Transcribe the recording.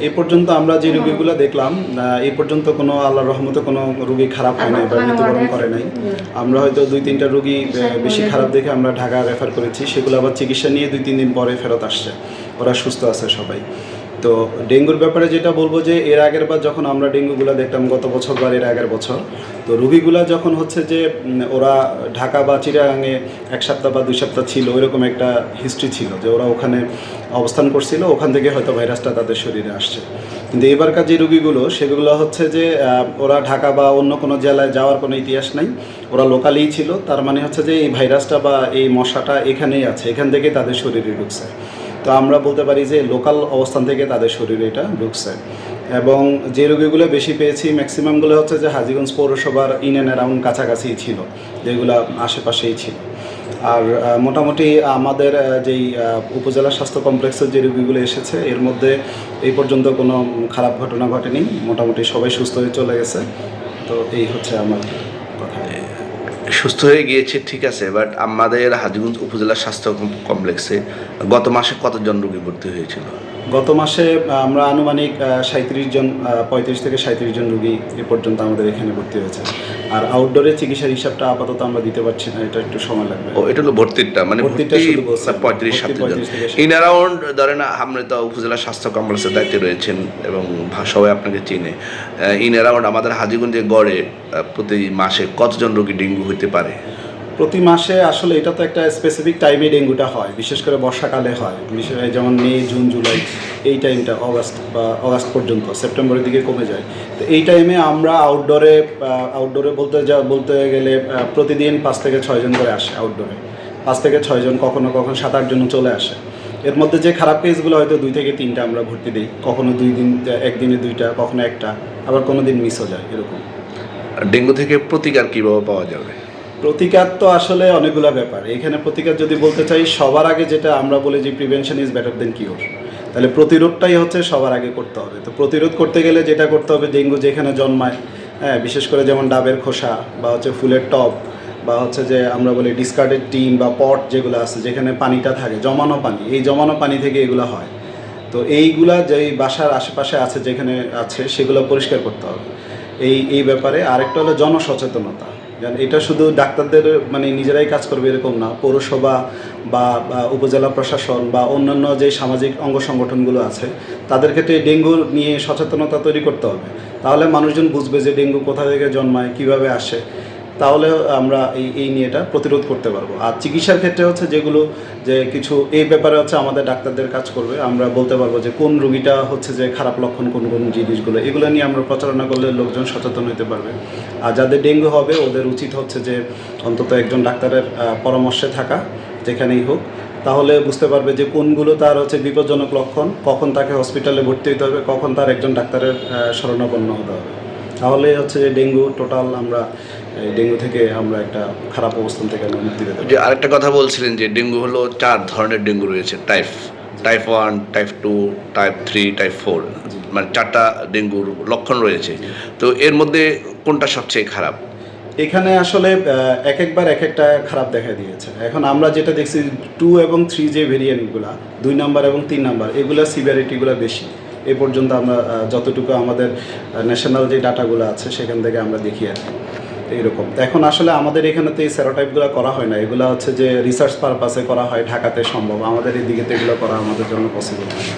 এই পর্যন্ত আমরা যে রোগীগুলো দেখলাম এই পর্যন্ত কোনো আল্লাহর রহমতে কোনো রোগী খারাপ হয় নাই বা মৃত্যুবরণ করে নাই। আমরা হয়তো 2-3টা রোগী বেশি খারাপ দেখে আমরা ঢাকা রেফার করেছি, সেগুলো আবার চিকিৎসা নিয়ে 2-3 দিন পরে ফেরত আসছে, ওরা সুস্থ আছে সবাই। তো ডেঙ্গুর ব্যাপারে যেটা বলবো যে এর আগের বার যখন আমরা ডেঙ্গুগুলো দেখতাম গত বছর বা এর আগের বছর, তো রোগীগুলা যখন হচ্ছে যে ওরা ঢাকা বা চিটাগাঙে 1 সপ্তাহ বা 2 সপ্তাহ ছিল, ওইরকম একটা হিস্ট্রি ছিল যে ওরা ওখানে অবস্থান করছিল, ওখান থেকে হয়তো ভাইরাসটা তাদের শরীরে আসছে। কিন্তু এবারকার যে রোগীগুলো সেগুলো হচ্ছে যে ওরা ঢাকা বা অন্য কোনো জেলায় যাওয়ার কোনো ইতিহাস নাই, ওরা লোকালেই ছিল। তার মানে হচ্ছে যে এই ভাইরাসটা বা এই মশাটা এখানেই আছে, এখান থেকে তাদের শরীরে ঢুকছে। তো আমরা বলতে পারি যে লোকাল অবস্থান থেকে তাদের শরীরে এটা ঢুকছে। এবং যে রোগীগুলো বেশি পেয়েছি ম্যাক্সিমামগুলো হচ্ছে যে হাজীগঞ্জ পৌরসভার ইন অ্যান্ড অ্যারাউন্ড কাছাকাছিই ছিল, যেগুলো আশেপাশেই ছিল। আর মোটামুটি আমাদের যেই উপজেলা স্বাস্থ্য কমপ্লেক্সের যে রোগীগুলো এসেছে এর মধ্যে এই পর্যন্ত কোনো খারাপ ঘটনা ঘটেনি, মোটামুটি সবাই সুস্থ হয়ে চলে গেছে। তো এই হচ্ছে আমার কথা। সুস্থ হয়ে গিয়েছে ঠিক আছে, বাট আমাদের হাজীগঞ্জ উপজেলা স্বাস্থ্য কমপ্লেক্সে গত মাসে কতজন রোগী ভর্তি হয়েছিল? গত মাসে আমরা আনুমানিক 35 থেকে 37 জন রোগী এ পর্যন্ত আমাদের এখানে ভর্তি হয়েছে। আর আউটডোরে চিকিৎসার হিসাবটা আপাতত আমরা দিতে পারছি না, এটা একটু সময় লাগবে। ও, এটা হলো ভর্তিটা, মানে ভর্তিটা শুধু 35-37 জন। ইন অ্যারাউন্ড ধরেন আপনি তো উপজেলা স্বাস্থ্য কমপ্লেক্সের দায়িত্বে রয়েছেন এবং সবাই আপনাকে চিনে। ইন অ্যারাউন্ড আমাদের হাজীগঞ্জে গড়ে প্রতি মাসে কতজন রোগী ডেঙ্গু হতে পারে? প্রতি মাসে আসলে এটা তো একটা স্পেসিফিক টাইমে ডেঙ্গুটা হয়, বিশেষ করে বর্ষাকালে হয়, বিশেষ যেমন মে, জুন, জুলাই এই টাইমটা, অগাস্ট পর্যন্ত, সেপ্টেম্বরের দিকে কমে যায়। তো এই টাইমে আমরা আউটডোরে বলতে গেলে প্রতিদিন 5 থেকে 6 জন করে আসে আউটডোরে, 5 থেকে 6 জন, কখনো 7-8 জন চলে আসে। এর মধ্যে যে খারাপ কেসগুলো হয়তো 2 থেকে 3টা আমরা ভর্তি দিই, কখনো 2 দিন, একদিনে 2টা, কখনো 1টা, আবার কোনো দিন মিসও যায় এরকম। ডেঙ্গু থেকে প্রতিকার কীভাবে পাওয়া যাবে? প্রতিকার তো আসলে অনেকগুলো ব্যাপার। এখানে প্রতিকার যদি বলতে চাই, সবার আগে যেটা আমরা বলি যে prevention is better then cure, তাহলে প্রতিরোধটাই হচ্ছে সবার আগে করতে হবে। তো প্রতিরোধ করতে গেলে যেটা করতে হবে, ডেঙ্গু যেখানে জন্মায়, বিশেষ করে যেমন ডাবের খোসা বা হচ্ছে ফুলের টব বা হচ্ছে যে আমরা বলি ডিসকার্ডেড টিন বা পট যেগুলো আছে, যেখানে পানিটা থাকে, জমানো পানি, এই জমানো পানি থেকে এগুলো হয়। তো এইগুলা যেই বাসার আশেপাশে আছে, যেখানে আছে, সেগুলো পরিষ্কার করতে হবে। এই ব্যাপারে আরেকটা হলো জনসচেতনতা। এটা শুধু ডাক্তারদের মানে নিজেরাই কাজ করবে এরকম না, পৌরসভা বা উপজেলা প্রশাসন বা অন্যান্য যে সামাজিক অঙ্গ সংগঠনগুলো আছে, তাদের ক্ষেত্রে ডেঙ্গু নিয়ে সচেতনতা তৈরি করতে হবে। তাহলে মানুষজন বুঝবে যে ডেঙ্গু কোথা থেকে জন্মায়, কিভাবে আসে, তাহলে আমরা এই নিয়ে এটা প্রতিরোধ করতে পারবো। আর চিকিৎসার ক্ষেত্রে হচ্ছে যেগুলো যে কিছু এই ব্যাপারে হচ্ছে আমাদের ডাক্তারদের কাজ করবে, আমরা বলতে পারবো যে কোন রোগীটা হচ্ছে যে খারাপ লক্ষণ, কোন কোন জিনিসগুলো, এগুলো নিয়ে আমরা প্রচারণা করলে লোকজন সচেতন হতে পারবে। আর যাদের ডেঙ্গু হবে ওদের উচিত হচ্ছে যে অন্তত একজন ডাক্তারের পরামর্শে থাকা, যেখানেই হোক, তাহলে বুঝতে পারবে যে কোনগুলো তার হচ্ছে বিপজ্জনক লক্ষণ, কখন তাকে হসপিটালে ভর্তি হতে হবে, কখন তার একজন ডাক্তারের শরণাপন্ন হতে হবে। তাহলে হচ্ছে যে ডেঙ্গু টোটাল আমরা ডেঙ্গু থেকে আমরা একটা খারাপ অবস্থান থেকে আমরা মুক্তি পেতে পারি। যে আরেকটা কথা বলছিলেন যে ডেঙ্গু হলো 4 ধরনের ডেঙ্গু রয়েছে, টাইপ 1, টাইপ 2, টাইপ 3, টাইপ 4, মানে 4টা ডেঙ্গুর লক্ষণ রয়েছে। তো এর মধ্যে কোনটা সবচেয়ে খারাপ? এখানে আসলে একবার এক একটা খারাপ দেখা দিয়েছে। এখন আমরা যেটা দেখছি 2 এবং 3 যে ভেরিয়েন্টগুলো, 2 নাম্বার এবং 3 নাম্বার, এগুলো সিভিয়ারিটিগুলো বেশি। এ পর্যন্ত আমরা যতটুকু আমাদের ন্যাশনাল যে ডাটাগুলো আছে সেখান থেকে আমরা দেখি আর কি এইরকম। এখন আসলে আমাদের এখানে তো এই সেরোটাইপগুলো করা হয় না, এগুলো হচ্ছে যে রিসার্চ পারপাসে করা হয়, ঢাকাতে সম্ভব, আমাদের এদিকে তো এগুলো করা আমাদের জন্য পসিবল হয় না।